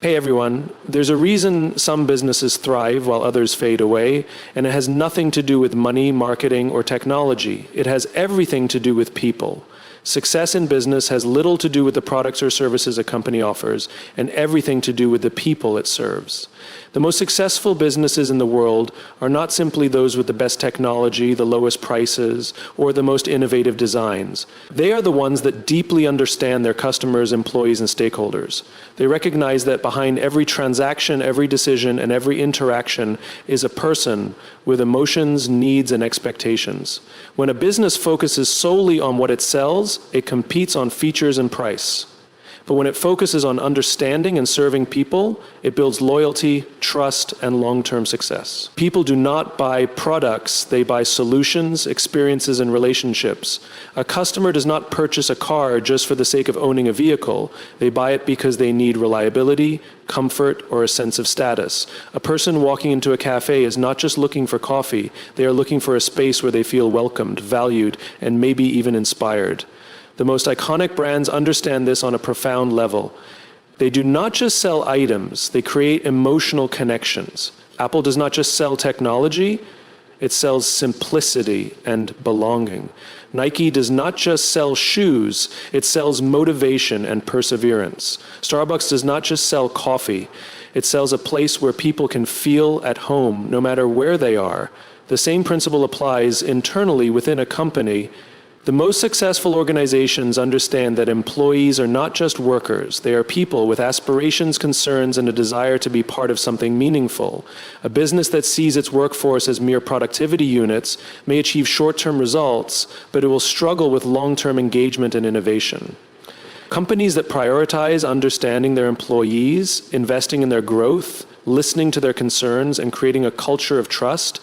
Hey everyone, there's a reason some businesses thrive while others fade away, and it has nothing to do with money, marketing, or technology. It has everything to do with people. Success in business has little to do with the products or services a company offers, and everything to do with the people it serves. The most successful businesses in the world are not simply those with the best technology, the lowest prices, or the most innovative designs. They are the ones that deeply understand their customers, employees, and stakeholders. They recognize that behind every transaction, every decision, and every interaction is a person with emotions, needs, and expectations. When a business focuses solely on what it sells, it competes on features and price. But when it focuses on understanding and serving people, it builds loyalty, trust, and long-term success. People do not buy products, they buy solutions, experiences, and relationships. A customer does not purchase a car just for the sake of owning a vehicle. They buy it because they need reliability, comfort, or a sense of status. A person walking into a cafe is not just looking for coffee, they are looking for a space where they feel welcomed, valued, and maybe even inspired. The most iconic brands understand this on a profound level. They do not just sell items, they create emotional connections. Apple does not just sell technology, it sells simplicity and belonging. Nike does not just sell shoes, it sells motivation and perseverance. Starbucks does not just sell coffee, it sells a place where people can feel at home no matter where they are. The same principle applies internally within a company. The most successful organizations understand that employees are not just workers, they are people with aspirations, concerns, and a desire to be part of something meaningful. A business that sees its workforce as mere productivity units may achieve short-term results, but it will struggle with long-term engagement and innovation. Companies that prioritize understanding their employees, investing in their growth, listening to their concerns, and creating a culture of trust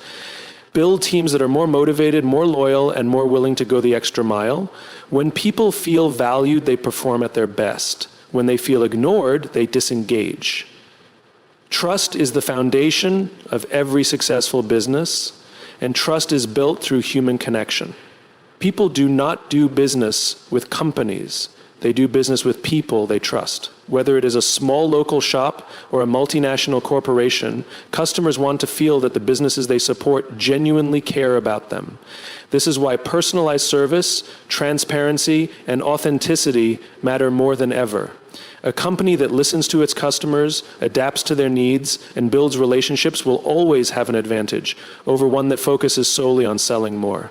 build teams that are more motivated, more loyal, and more willing to go the extra mile. When people feel valued, they perform at their best. When they feel ignored, they disengage. Trust is the foundation of every successful business, and trust is built through human connection. People do not do business with companies. They do business with people they trust. Whether it is a small local shop or a multinational corporation, customers want to feel that the businesses they support genuinely care about them. This is why personalized service, transparency, and authenticity matter more than ever. A company that listens to its customers, adapts to their needs, and builds relationships will always have an advantage over one that focuses solely on selling more.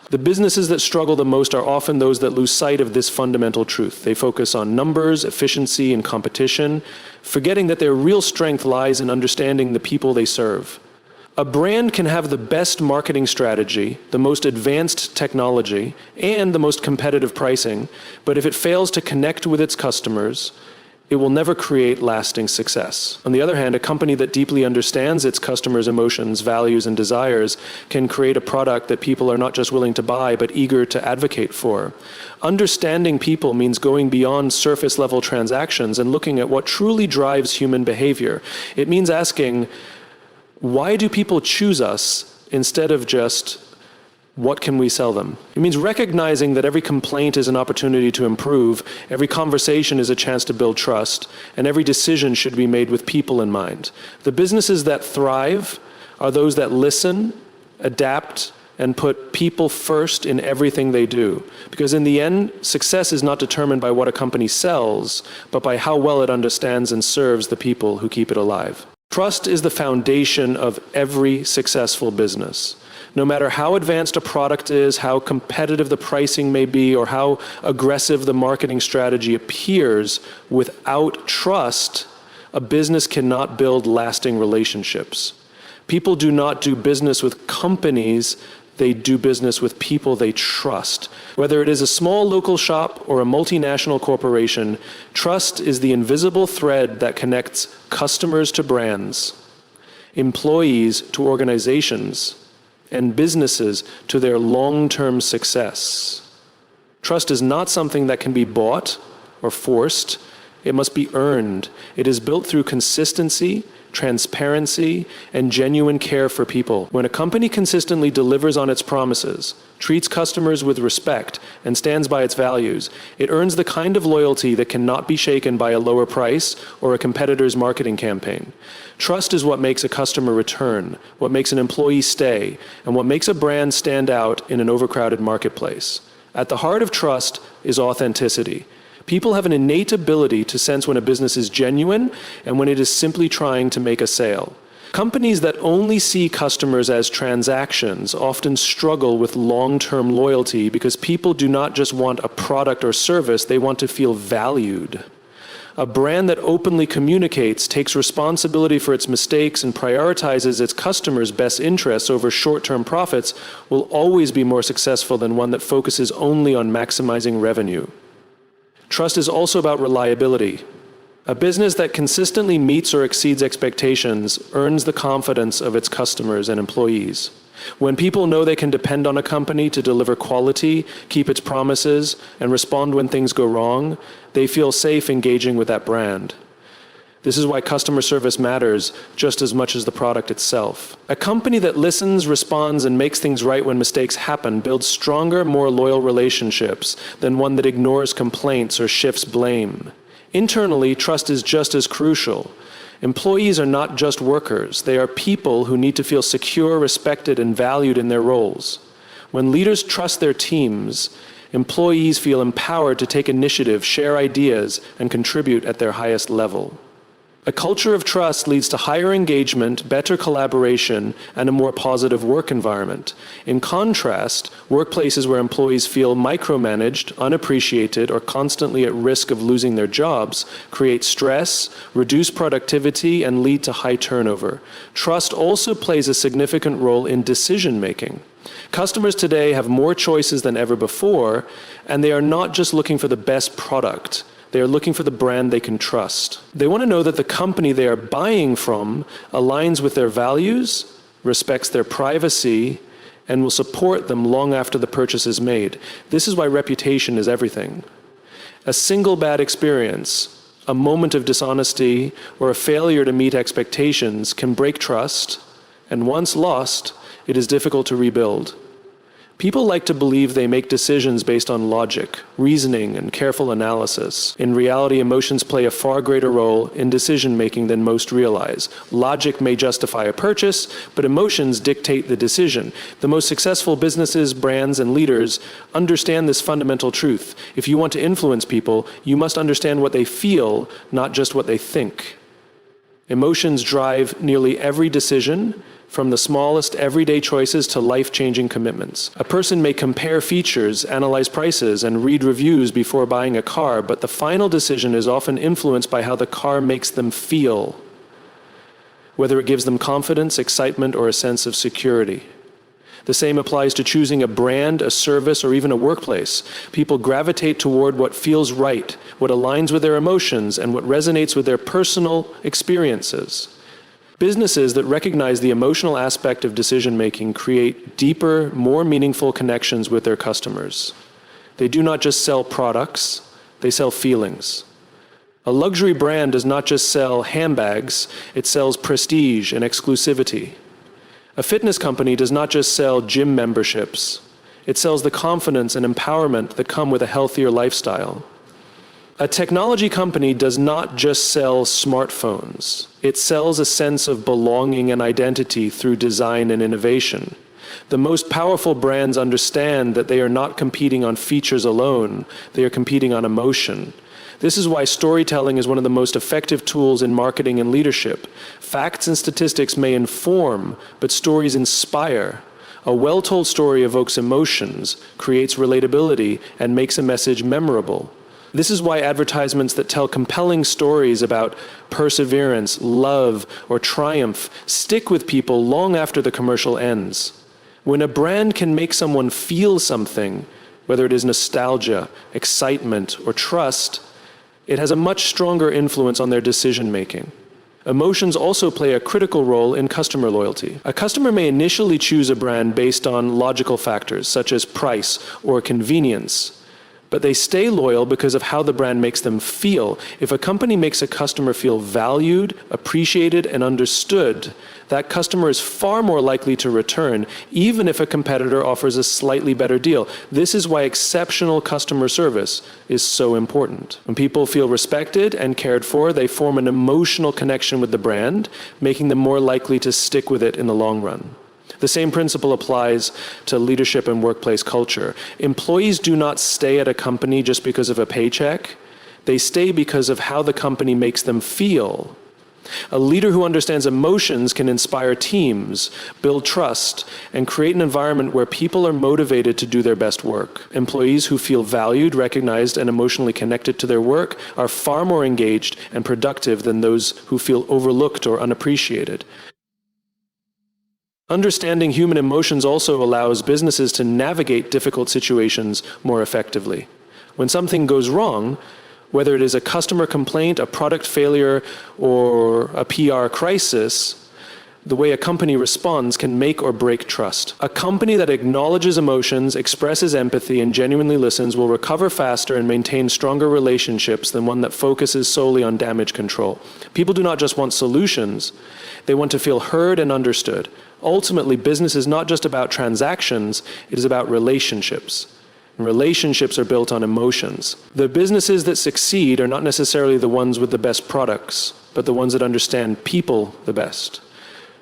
The businesses that struggle the most are often those that lose sight of this fundamental truth. They focus on numbers, efficiency, and competition, forgetting that their real strength lies in understanding the people they serve. A brand can have the best marketing strategy, the most advanced technology, and the most competitive pricing, but if it fails to connect with its customers, it will never create lasting success. On the other hand, a company that deeply understands its customers' emotions, values, and desires can create a product that people are not just willing to buy, but eager to advocate for. Understanding people means going beyond surface-level transactions and looking at what truly drives human behavior. It means asking, why do people choose us instead of just, what can we sell them? It means recognizing that every complaint is an opportunity to improve, every conversation is a chance to build trust, and every decision should be made with people in mind. The businesses that thrive are those that listen, adapt, and put people first in everything they do. Because in the end, success is not determined by what a company sells, but by how well it understands and serves the people who keep it alive. Trust is the foundation of every successful business. No matter how advanced a product is, how competitive the pricing may be, or how aggressive the marketing strategy appears, without trust, a business cannot build lasting relationships. People do not do business with companies, they do business with people they trust. Whether it is a small local shop or a multinational corporation, trust is the invisible thread that connects customers to brands, employees to organizations, and businesses to their long-term success. Trust is not something that can be bought or forced. It must be earned. It is built through consistency, transparency, and genuine care for people. When a company consistently delivers on its promises, treats customers with respect, and stands by its values, it earns the kind of loyalty that cannot be shaken by a lower price or a competitor's marketing campaign. Trust is what makes a customer return, what makes an employee stay, and what makes a brand stand out in an overcrowded marketplace. At the heart of trust is authenticity. People have an innate ability to sense when a business is genuine and when it is simply trying to make a sale. Companies that only see customers as transactions often struggle with long-term loyalty because people do not just want a product or service, they want to feel valued. A brand that openly communicates, takes responsibility for its mistakes, and prioritizes its customers' best interests over short-term profits will always be more successful than one that focuses only on maximizing revenue. Trust is also about reliability. A business that consistently meets or exceeds expectations earns the confidence of its customers and employees. When people know they can depend on a company to deliver quality, keep its promises, and respond when things go wrong, they feel safe engaging with that brand. This is why customer service matters just as much as the product itself. A company that listens, responds, and makes things right when mistakes happen builds stronger, more loyal relationships than one that ignores complaints or shifts blame. Internally, trust is just as crucial. Employees are not just workers. They are people who need to feel secure, respected, and valued in their roles. When leaders trust their teams, employees feel empowered to take initiative, share ideas, and contribute at their highest level. A culture of trust leads to higher engagement, better collaboration, and a more positive work environment. In contrast, workplaces where employees feel micromanaged, unappreciated, or constantly at risk of losing their jobs create stress, reduce productivity, and lead to high turnover. Trust also plays a significant role in decision-making. Customers today have more choices than ever before, and they are not just looking for the best product. They are looking for the brand they can trust. They want to know that the company they are buying from aligns with their values, respects their privacy, and will support them long after the purchase is made. This is why reputation is everything. A single bad experience, a moment of dishonesty, or a failure to meet expectations can break trust, and once lost, it is difficult to rebuild. People like to believe they make decisions based on logic, reasoning, and careful analysis. In reality, emotions play a far greater role in decision-making than most realize. Logic may justify a purchase, but emotions dictate the decision. The most successful businesses, brands, and leaders understand this fundamental truth. If you want to influence people, you must understand what they feel, not just what they think. Emotions drive nearly every decision, from the smallest everyday choices to life-changing commitments. A person may compare features, analyze prices, and read reviews before buying a car, but the final decision is often influenced by how the car makes them feel, whether it gives them confidence, excitement, or a sense of security. The same applies to choosing a brand, a service, or even a workplace. People gravitate toward what feels right, what aligns with their emotions, and what resonates with their personal experiences. Businesses that recognize the emotional aspect of decision-making create deeper, more meaningful connections with their customers. They do not just sell products, they sell feelings. A luxury brand does not just sell handbags, it sells prestige and exclusivity. A fitness company does not just sell gym memberships, it sells the confidence and empowerment that come with a healthier lifestyle. A technology company does not just sell smartphones. It sells a sense of belonging and identity through design and innovation. The most powerful brands understand that they are not competing on features alone, they are competing on emotion. This is why storytelling is one of the most effective tools in marketing and leadership. Facts and statistics may inform, but stories inspire. A well-told story evokes emotions, creates relatability, and makes a message memorable. This is why advertisements that tell compelling stories about perseverance, love, or triumph stick with people long after the commercial ends. When a brand can make someone feel something, whether it is nostalgia, excitement, or trust, it has a much stronger influence on their decision-making. Emotions also play a critical role in customer loyalty. A customer may initially choose a brand based on logical factors, such as price or convenience. But they stay loyal because of how the brand makes them feel. If a company makes a customer feel valued, appreciated, and understood, that customer is far more likely to return, even if a competitor offers a slightly better deal. This is why exceptional customer service is so important. When people feel respected and cared for, they form an emotional connection with the brand, making them more likely to stick with it in the long run. The same principle applies to leadership and workplace culture. Employees do not stay at a company just because of a paycheck. They stay because of how the company makes them feel. A leader who understands emotions can inspire teams, build trust, and create an environment where people are motivated to do their best work. Employees who feel valued, recognized, and emotionally connected to their work are far more engaged and productive than those who feel overlooked or unappreciated. Understanding human emotions also allows businesses to navigate difficult situations more effectively. When something goes wrong, whether it is a customer complaint, a product failure, or a PR crisis, the way a company responds can make or break trust. A company that acknowledges emotions, expresses empathy, and genuinely listens will recover faster and maintain stronger relationships than one that focuses solely on damage control. People do not just want solutions, they want to feel heard and understood. Ultimately, business is not just about transactions, it is about relationships. And relationships are built on emotions. The businesses that succeed are not necessarily the ones with the best products, but the ones that understand people the best.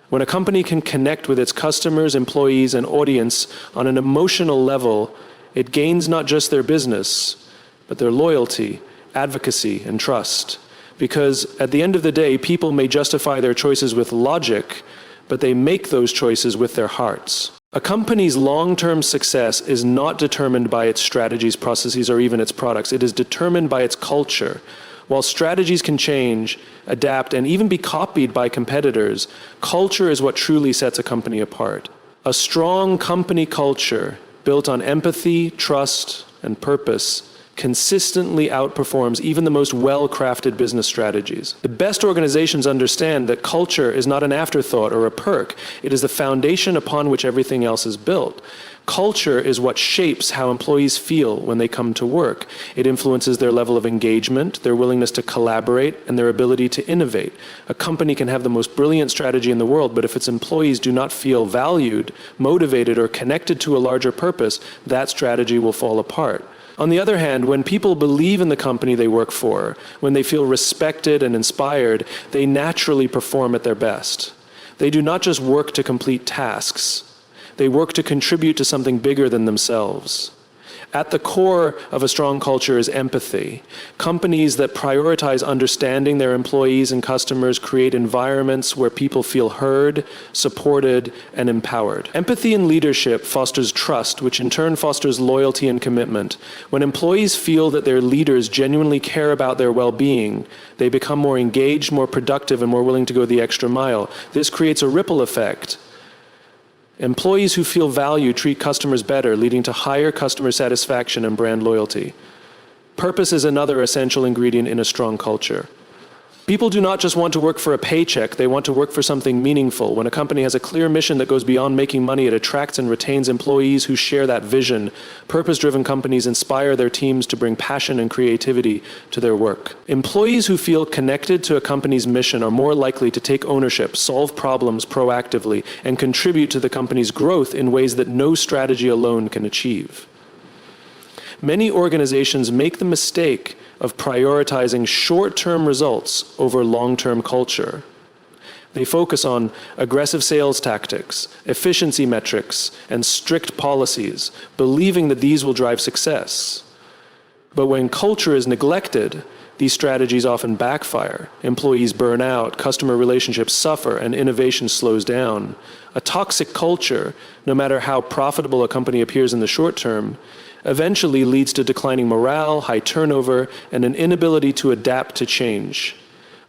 When a company can connect with its customers, employees, and audience on an emotional level, it gains not just their business, but their loyalty, advocacy, and trust. Because at the end of the day, people may justify their choices with logic, but they make those choices with their hearts. A company's long-term success is not determined by its strategies, processes, or even its products. It is determined by its culture. While strategies can change, adapt, and even be copied by competitors, culture is what truly sets a company apart. A strong company culture built on empathy, trust, and purpose consistently outperforms even the most well-crafted business strategies. The best organizations understand that culture is not an afterthought or a perk. It is the foundation upon which everything else is built. Culture is what shapes how employees feel when they come to work. It influences their level of engagement, their willingness to collaborate, and their ability to innovate. A company can have the most brilliant strategy in the world, but if its employees do not feel valued, motivated, or connected to a larger purpose, that strategy will fall apart. On the other hand, when people believe in the company they work for, when they feel respected and inspired, they naturally perform at their best. They do not just work to complete tasks. They work to contribute to something bigger than themselves. At the core of a strong culture is empathy. Companies that prioritize understanding their employees and customers create environments where people feel heard, supported, and empowered. Empathy in leadership fosters trust, which in turn fosters loyalty and commitment. When employees feel that their leaders genuinely care about their well-being, they become more engaged, more productive, and more willing to go the extra mile. This creates a ripple effect. Employees who feel valued treat customers better, leading to higher customer satisfaction and brand loyalty. Purpose is another essential ingredient in a strong culture. People do not just want to work for a paycheck, they want to work for something meaningful. When a company has a clear mission that goes beyond making money, it attracts and retains employees who share that vision. Purpose-driven companies inspire their teams to bring passion and creativity to their work. Employees who feel connected to a company's mission are more likely to take ownership, solve problems proactively, and contribute to the company's growth in ways that no strategy alone can achieve. Many organizations make the mistake of prioritizing short-term results over long-term culture. They focus on aggressive sales tactics, efficiency metrics, and strict policies, believing that these will drive success. But when culture is neglected, these strategies often backfire. Employees burn out, customer relationships suffer, and innovation slows down. A toxic culture, no matter how profitable a company appears in the short term, eventually leads to declining morale, high turnover, and an inability to adapt to change.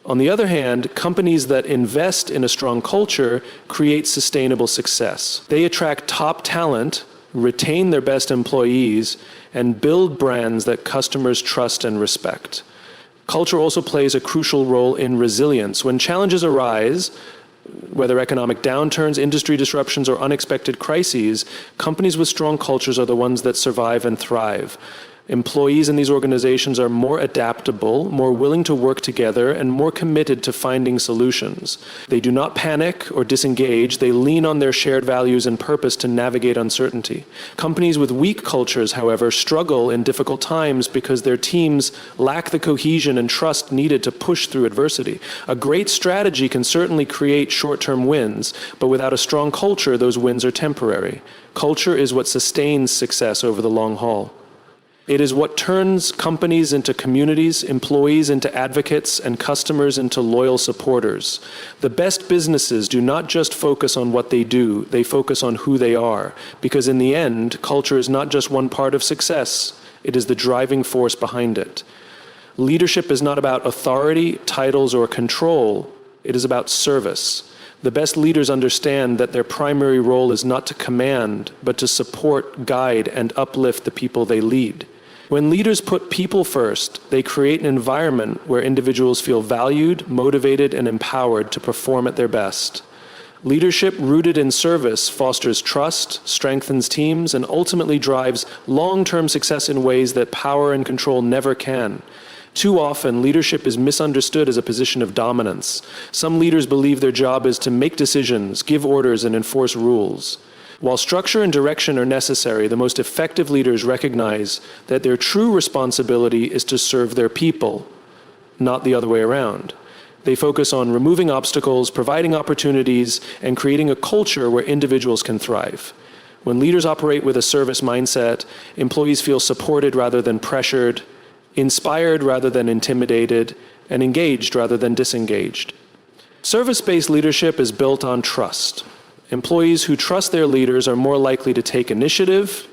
On the other hand, companies that invest in a strong culture create sustainable success. They attract top talent, retain their best employees, and build brands that customers trust and respect. Culture also plays a crucial role in resilience. When challenges arise, whether economic downturns, industry disruptions, or unexpected crises, companies with strong cultures are the ones that survive and thrive. Employees in these organizations are more adaptable, more willing to work together, and more committed to finding solutions. They do not panic or disengage. They lean on their shared values and purpose to navigate uncertainty. Companies with weak cultures, however, struggle in difficult times because their teams lack the cohesion and trust needed to push through adversity. A great strategy can certainly create short-term wins, but without a strong culture, those wins are temporary. Culture is what sustains success over the long haul. It is what turns companies into communities, employees into advocates, and customers into loyal supporters. The best businesses do not just focus on what they do, they focus on who they are. Because in the end, culture is not just one part of success, it is the driving force behind it. Leadership is not about authority, titles, or control. It is about service. The best leaders understand that their primary role is not to command, but to support, guide, and uplift the people they lead. When leaders put people first, they create an environment where individuals feel valued, motivated, and empowered to perform at their best. Leadership rooted in service fosters trust, strengthens teams, and ultimately drives long-term success in ways that power and control never can. Too often, leadership is misunderstood as a position of dominance. Some leaders believe their job is to make decisions, give orders, and enforce rules. While structure and direction are necessary, the most effective leaders recognize that their true responsibility is to serve their people, not the other way around. They focus on removing obstacles, providing opportunities, and creating a culture where individuals can thrive. When leaders operate with a service mindset, employees feel supported rather than pressured, inspired rather than intimidated, and engaged rather than disengaged. Service-based leadership is built on trust. Employees who trust their leaders are more likely to take initiative,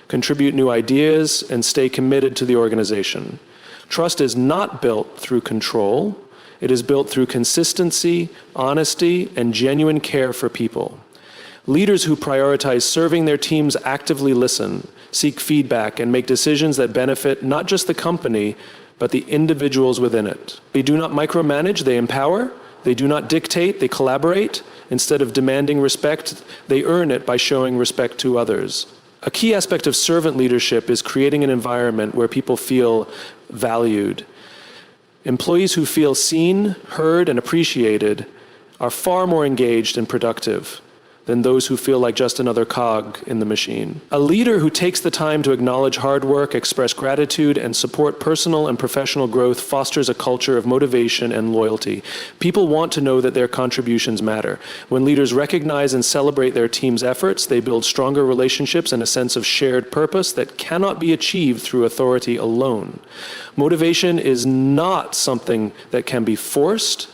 contribute new ideas, and stay committed to the organization. Trust is not built through control. It is built through consistency, honesty, and genuine care for people. Leaders who prioritize serving their teams actively listen, seek feedback, and make decisions that benefit not just the company, but the individuals within it. They do not micromanage, they empower. They do not dictate, they collaborate. Instead of demanding respect, they earn it by showing respect to others. A key aspect of servant leadership is creating an environment where people feel valued. Employees who feel seen, heard, and appreciated are far more engaged and productive than those who feel like just another cog in the machine. A leader who takes the time to acknowledge hard work, express gratitude, and support personal and professional growth fosters a culture of motivation and loyalty. People want to know that their contributions matter. When leaders recognize and celebrate their team's efforts, they build stronger relationships and a sense of shared purpose that cannot be achieved through authority alone. Motivation is not something that can be forced.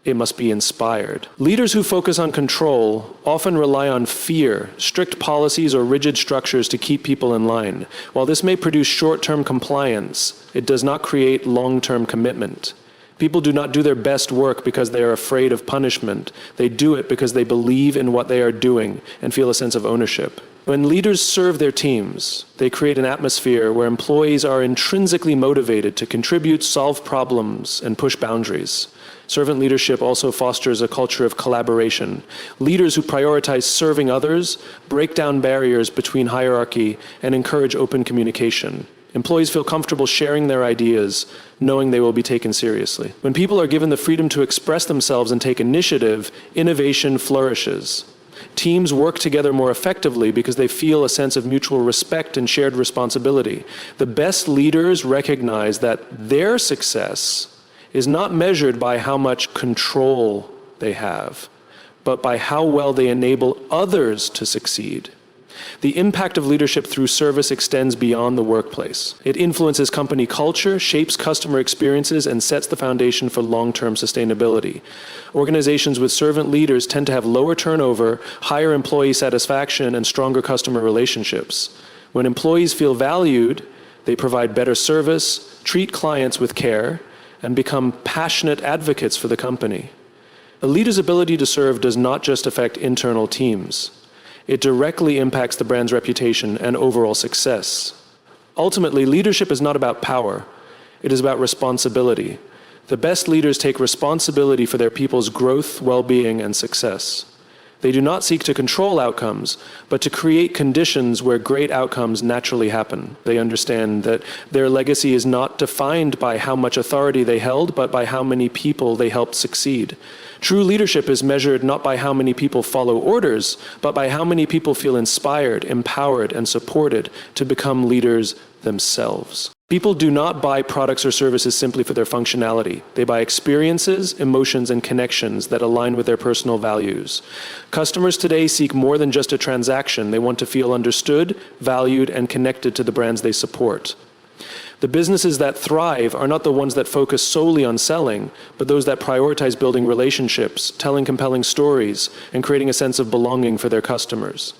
It must be inspired. Leaders who focus on control often rely on fear, strict policies, or rigid structures to keep people in line. While this may produce short-term compliance, it does not create long-term commitment. People do not do their best work because they are afraid of punishment. They do it because they believe in what they are doing and feel a sense of ownership. When leaders serve their teams, they create an atmosphere where employees are intrinsically motivated to contribute, solve problems, and push boundaries. Servant leadership also fosters a culture of collaboration. Leaders who prioritize serving others break down barriers between hierarchy and encourage open communication. Employees feel comfortable sharing their ideas, knowing they will be taken seriously. When people are given the freedom to express themselves and take initiative, innovation flourishes. Teams work together more effectively because they feel a sense of mutual respect and shared responsibility. The best leaders recognize that their success is not measured by how much control they have, but by how well they enable others to succeed. The impact of leadership through service extends beyond the workplace. It influences company culture, shapes customer experiences, and sets the foundation for long-term sustainability. Organizations with servant leaders tend to have lower turnover, higher employee satisfaction, and stronger customer relationships. When employees feel valued, they provide better service, treat clients with care, and become passionate advocates for the company. A leader's ability to serve does not just affect internal teams. It directly impacts the brand's reputation and overall success. Ultimately, leadership is not about power. It is about responsibility. The best leaders take responsibility for their people's growth, well-being, and success. They do not seek to control outcomes, but to create conditions where great outcomes naturally happen. They understand that their legacy is not defined by how much authority they held, but by how many people they helped succeed. True leadership is measured not by how many people follow orders, but by how many people feel inspired, empowered, and supported to become leaders themselves. People do not buy products or services simply for their functionality. They buy experiences, emotions, and connections that align with their personal values. Customers today seek more than just a transaction. They want to feel understood, valued, and connected to the brands they support. The businesses that thrive are not the ones that focus solely on selling, but those that prioritize building relationships, telling compelling stories, and creating a sense of belonging for their customers.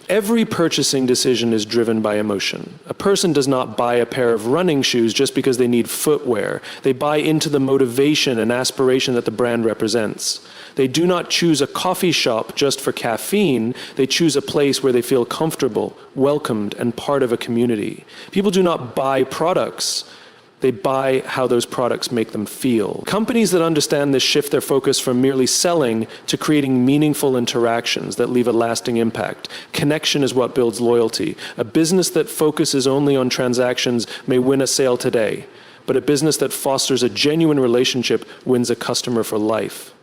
Every purchasing decision is driven by emotion. A person does not buy a pair of running shoes just because they need footwear. They buy into the motivation and aspiration that the brand represents. They do not choose a coffee shop just for caffeine. They choose a place where they feel comfortable, welcomed, and part of a community. People do not buy products. They buy how those products make them feel. Companies that understand this shift their focus from merely selling to creating meaningful interactions that leave a lasting impact. Connection is what builds loyalty. A business that focuses only on transactions may win a sale today, but a business that fosters a genuine relationship wins a customer for life.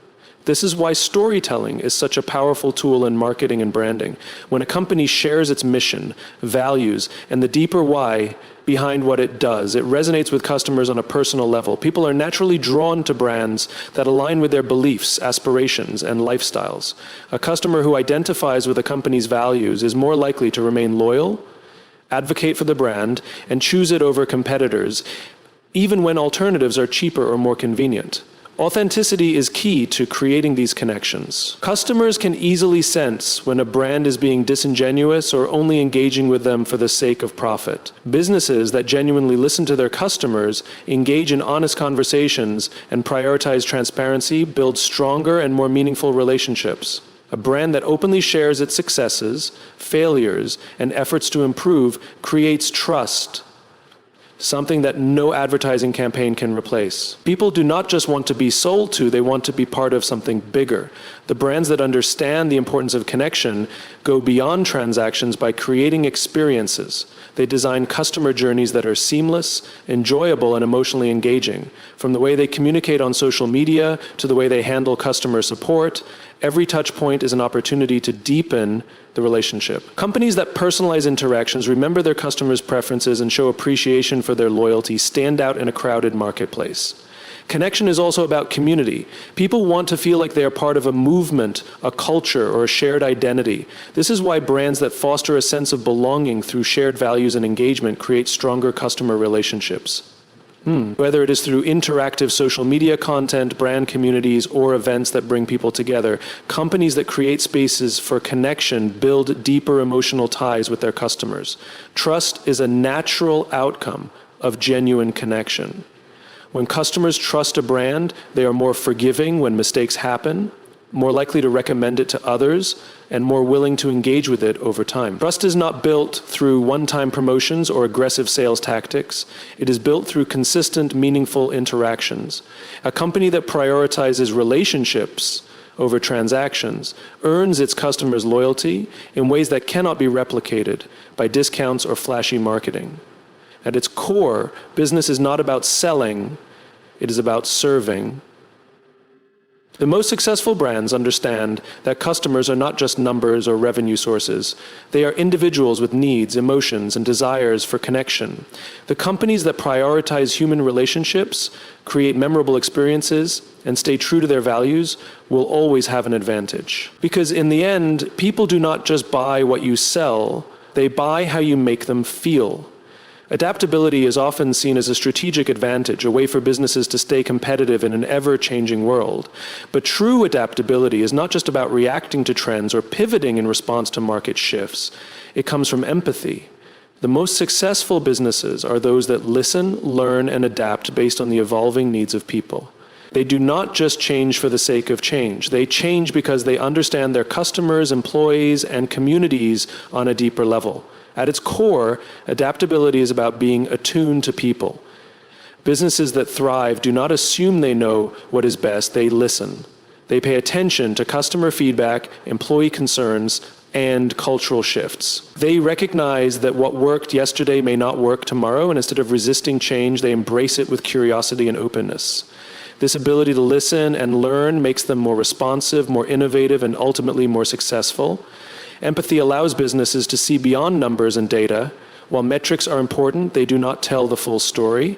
This is why storytelling is such a powerful tool in marketing and branding. When a company shares its mission, values, and the deeper why behind what it does, it resonates with customers on a personal level. People are naturally drawn to brands that align with their beliefs, aspirations, and lifestyles. A customer who identifies with a company's values is more likely to remain loyal, advocate for the brand, and choose it over competitors, even when alternatives are cheaper or more convenient. Authenticity is key to creating these connections. Customers can easily sense when a brand is being disingenuous or only engaging with them for the sake of profit. Businesses that genuinely listen to their customers, engage in honest conversations, and prioritize transparency build stronger and more meaningful relationships. A brand that openly shares its successes, failures, and efforts to improve creates trust, something that no advertising campaign can replace. People do not just want to be sold to, they want to be part of something bigger. The brands that understand the importance of connection go beyond transactions by creating experiences. They design customer journeys that are seamless, enjoyable, and emotionally engaging. From the way they communicate on social media to the way they handle customer support, every touch point is an opportunity to deepen the relationship. Companies that personalize interactions, remember their customers' preferences, and show appreciation for their loyalty stand out in a crowded marketplace. Connection is also about community. People want to feel like they are part of a movement, a culture, or a shared identity. This is why brands that foster a sense of belonging through shared values and engagement create stronger customer relationships. Whether it is through interactive social media content, brand communities, or events that bring people together, companies that create spaces for connection build deeper emotional ties with their customers. Trust is a natural outcome of genuine connection. When customers trust a brand, they are more forgiving when mistakes happen, more likely to recommend it to others, and more willing to engage with it over time. Trust is not built through one-time promotions or aggressive sales tactics. It is built through consistent, meaningful interactions. A company that prioritizes relationships over transactions earns its customers' loyalty in ways that cannot be replicated by discounts or flashy marketing. At its core, business is not about selling, it is about serving. The most successful brands understand that customers are not just numbers or revenue sources. They are individuals with needs, emotions, and desires for connection. The companies that prioritize human relationships, create memorable experiences, and stay true to their values will always have an advantage. Because in the end, people do not just buy what you sell, they buy how you make them feel. Adaptability is often seen as a strategic advantage, a way for businesses to stay competitive in an ever-changing world. But true adaptability is not just about reacting to trends or pivoting in response to market shifts. It comes from empathy. The most successful businesses are those that listen, learn, and adapt based on the evolving needs of people. They do not just change for the sake of change. They change because they understand their customers, employees, and communities on a deeper level. At its core, adaptability is about being attuned to people. Businesses that thrive do not assume they know what is best, they listen. They pay attention to customer feedback, employee concerns, and cultural shifts. They recognize that what worked yesterday may not work tomorrow, and instead of resisting change, they embrace it with curiosity and openness. This ability to listen and learn makes them more responsive, more innovative, and ultimately more successful. Empathy allows businesses to see beyond numbers and data. While metrics are important, they do not tell the full story.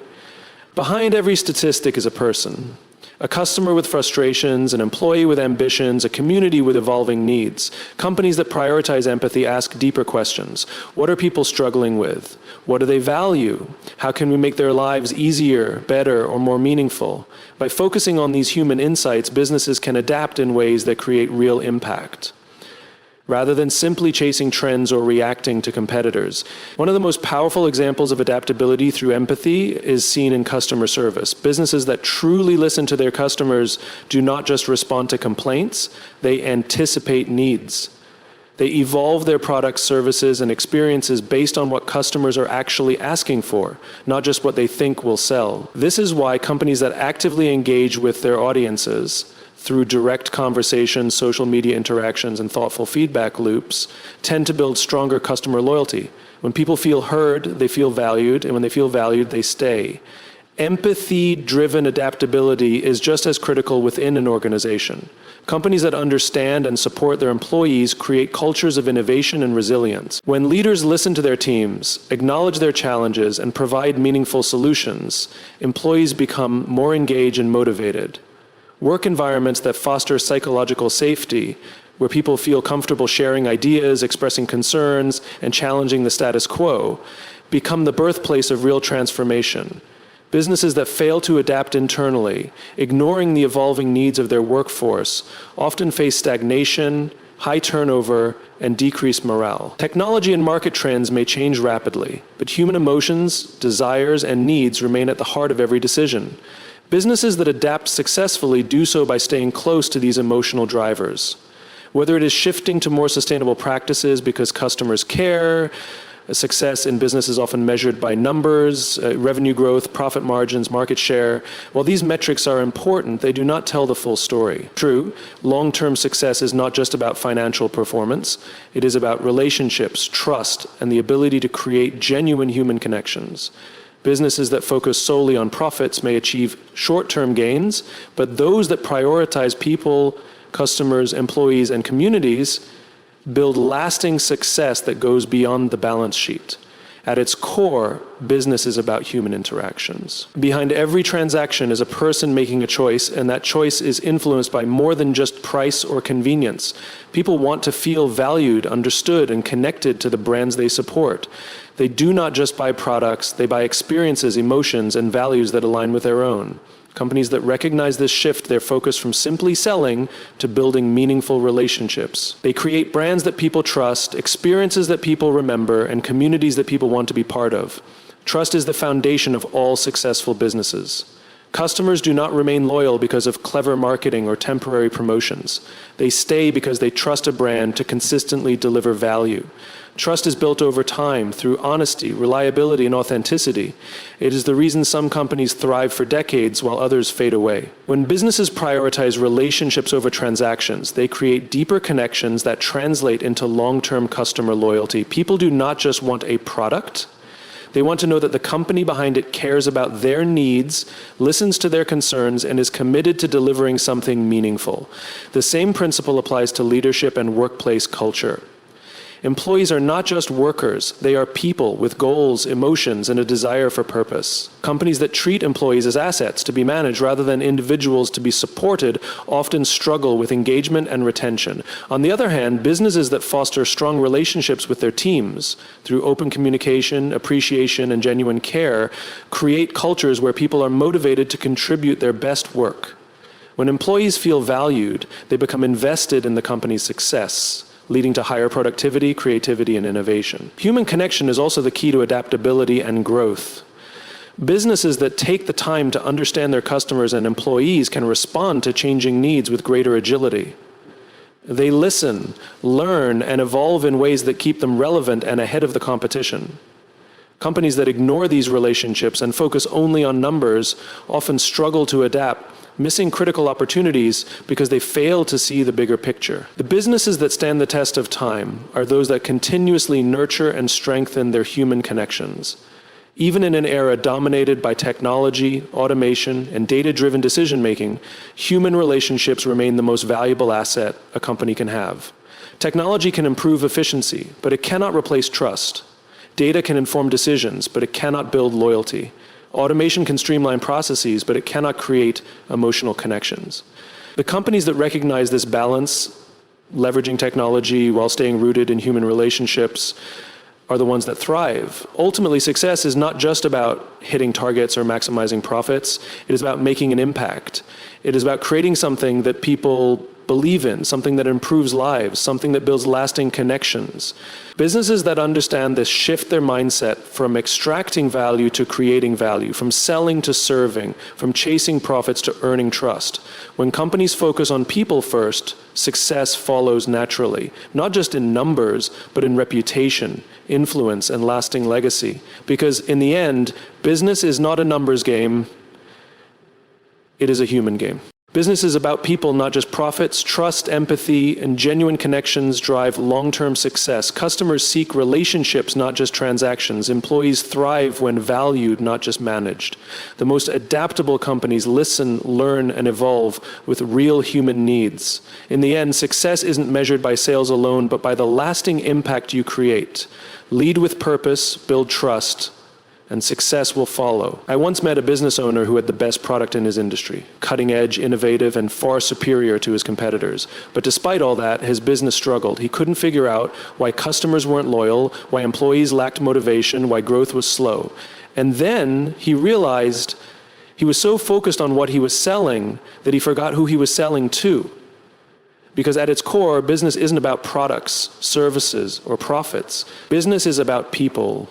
Behind every statistic is a person. A customer with frustrations, an employee with ambitions, a community with evolving needs. Companies that prioritize empathy ask deeper questions. What are people struggling with? What do they value? How can we make their lives easier, better, or more meaningful? By focusing on these human insights, businesses can adapt in ways that create real impact, rather than simply chasing trends or reacting to competitors. One of the most powerful examples of adaptability through empathy is seen in customer service. Businesses that truly listen to their customers do not just respond to complaints, they anticipate needs. They evolve their products, services, and experiences based on what customers are actually asking for, not just what they think will sell. This is why companies that actively engage with their audiences through direct conversations, social media interactions, and thoughtful feedback loops, tend to build stronger customer loyalty. When people feel heard, they feel valued, and when they feel valued, they stay. Empathy-driven adaptability is just as critical within an organization. Companies that understand and support their employees create cultures of innovation and resilience. When leaders listen to their teams, acknowledge their challenges, and provide meaningful solutions, employees become more engaged and motivated. Work environments that foster psychological safety, where people feel comfortable sharing ideas, expressing concerns, and challenging the status quo, become the birthplace of real transformation. Businesses that fail to adapt internally, ignoring the evolving needs of their workforce, often face stagnation, high turnover, and decreased morale. Technology and market trends may change rapidly, but human emotions, desires, and needs remain at the heart of every decision. Businesses that adapt successfully do so by staying close to these emotional drivers. Whether it is shifting to more sustainable practices because customers care, success in business is often measured by numbers, revenue growth, profit margins, market share. While these metrics are important, they do not tell the full story. True, long-term success is not just about financial performance. It is about relationships, trust, and the ability to create genuine human connections. Businesses that focus solely on profits may achieve short-term gains, but those that prioritize people, customers, employees, and communities build lasting success that goes beyond the balance sheet. At its core, business is about human interactions. Behind every transaction is a person making a choice, and that choice is influenced by more than just price or convenience. People want to feel valued, understood, and connected to the brands they support. They do not just buy products, they buy experiences, emotions, and values that align with their own. Companies that recognize this shift their focus from simply selling to building meaningful relationships. They create brands that people trust, experiences that people remember, and communities that people want to be part of. Trust is the foundation of all successful businesses. Customers do not remain loyal because of clever marketing or temporary promotions. They stay because they trust a brand to consistently deliver value. Trust is built over time through honesty, reliability, and authenticity. It is the reason some companies thrive for decades while others fade away. When businesses prioritize relationships over transactions, they create deeper connections that translate into long-term customer loyalty. People do not just want a product. They want to know that the company behind it cares about their needs, listens to their concerns, and is committed to delivering something meaningful. The same principle applies to leadership and workplace culture. Employees are not just workers, they are people with goals, emotions, and a desire for purpose. Companies that treat employees as assets to be managed rather than individuals to be supported often struggle with engagement and retention. On the other hand, businesses that foster strong relationships with their teams through open communication, appreciation, and genuine care create cultures where people are motivated to contribute their best work. When employees feel valued, they become invested in the company's success, leading to higher productivity, creativity, and innovation. Human connection is also the key to adaptability and growth. Businesses that take the time to understand their customers and employees can respond to changing needs with greater agility. They listen, learn, and evolve in ways that keep them relevant and ahead of the competition. Companies that ignore these relationships and focus only on numbers often struggle to adapt missing critical opportunities because they fail to see the bigger picture. The businesses that stand the test of time are those that continuously nurture and strengthen their human connections. Even in an era dominated by technology, automation, and data-driven decision-making, human relationships remain the most valuable asset a company can have. Technology can improve efficiency, but it cannot replace trust. Data can inform decisions, but it cannot build loyalty. Automation can streamline processes, but it cannot create emotional connections. The companies that recognize this balance, leveraging technology while staying rooted in human relationships, are the ones that thrive. Ultimately, success is not just about hitting targets or maximizing profits. It is about making an impact. It is about creating something that people believe in, something that improves lives, something that builds lasting connections. Businesses that understand this shift their mindset from extracting value to creating value, from selling to serving, from chasing profits to earning trust. When companies focus on people first, success follows naturally, not just in numbers, but in reputation, influence, and lasting legacy. Because in the end, business is not a numbers game, it is a human game. Business is about people, not just profits. Trust, empathy, and genuine connections drive long-term success. Customers seek relationships, not just transactions. Employees thrive when valued, not just managed. The most adaptable companies listen, learn, and evolve with real human needs. In the end, success isn't measured by sales alone, but by the lasting impact you create. Lead with purpose, build trust, and success will follow. I once met a business owner who had the best product in his industry, cutting edge, innovative, and far superior to his competitors. But despite all that, his business struggled. He couldn't figure out why customers weren't loyal, why employees lacked motivation, why growth was slow. And then he realized he was so focused on what he was selling that he forgot who he was selling to. Because at its core, business isn't about products, services, or profits. Business is about people.